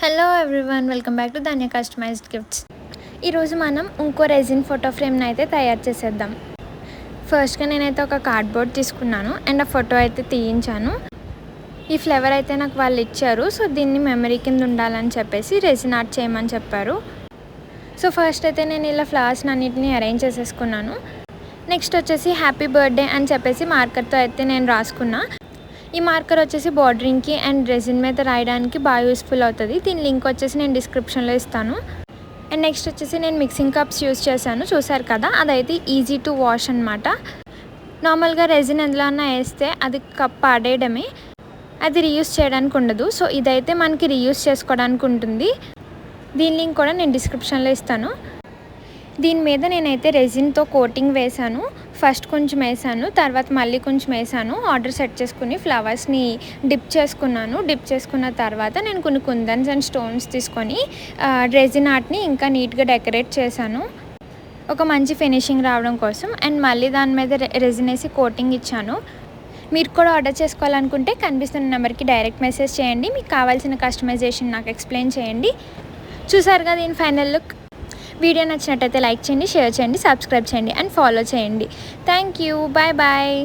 Hello everyone, welcome back to Dhanya customized gifts. ఈరోజు మనం ఇంకో రెజిన్ ఫోటో ఫ్రేమ్ని అయితే తయారు చేసేద్దాం. ఫస్ట్గా నేనైతే ఒక కార్డ్బోర్డ్ తీసుకున్నాను అండ్ ఆ ఫోటో అయితే తీయించాను. ఈ ఫ్లేవర్ అయితే నాకు వాళ్ళు ఇచ్చారు. సో దీన్ని మెమరీ కింద ఉండాలని చెప్పేసి రెజిన్ ఆర్ట్ చేయమని చెప్పారు. సో ఫస్ట్ అయితే నేను ఇలా ఫ్లవర్స్ని అన్నిటిని అరేంజ్ చేసేసుకున్నాను. నెక్స్ట్ వచ్చేసి హ్యాపీ బర్త్డే అని చెప్పేసి మార్కర్తో అయితే నేను రాసుకున్నా. ఈ మార్కర్ వచ్చేసి బార్డరింగ్కి అండ్ రెజిన్ మీద రాయడానికి బాగా యూస్ఫుల్ అవుతుంది. దీని లింక్ వచ్చేసి నేను డిస్క్రిప్షన్లో ఇస్తాను. అండ్ నెక్స్ట్ వచ్చేసి నేను మిక్సింగ్ కప్స్ యూస్ చేశాను, చూసారు కదా. అదైతే ఈజీ టు వాష్ అనమాట. నార్మల్గా రెజిన్ ఎందులో అన్నా వేస్తే అది కప్ పాడేయడమే, అది రీయూస్ చేయడానికి ఉండదు. సో ఇదైతే మనకి రీయూస్ చేసుకోవడానికి ఉంటుంది. దీని లింక్ కూడా నేను డిస్క్రిప్షన్లో ఇస్తాను. దీని మీద నేనైతే రెజిన్తో కోటింగ్ వేశాను. ఫస్ట్ కొంచెం వేసాను, తర్వాత మళ్ళీ కొంచెం వేసాను. ఆర్డర్ సెట్ చేసుకుని ఫ్లవర్స్ని డిప్ చేసుకున్నాను. డిప్ చేసుకున్న తర్వాత నేను కొన్ని కుందన్స్ అండ్ స్టోన్స్ తీసుకొని రెజిన్ ఆర్ట్ని ఇంకా నీట్గా డెకరేట్ చేశాను, ఒక మంచి ఫినిషింగ్ రావడం కోసం. అండ్ మళ్ళీ దాని మీద రెజిన్ వేసి కోటింగ్ ఇచ్చాను. మీరు కూడా ఆర్డర్ చేసుకోవాలనుకుంటే కనిపిస్తున్న నెంబర్కి డైరెక్ట్ మెసేజ్ చేయండి. మీకు కావాల్సిన కస్టమైజేషన్ నాకు ఎక్స్ప్లెయిన్ చేయండి. చూసారుగా దీని ఫైనల్ లుక్. వీడియో నచ్చినట్టయితే లైక్ చేయండి, షేర్ చేయండి, సబ్స్క్రైబ్ చేయండి అండ్ ఫాలో చేయండి. Thank you, bye bye.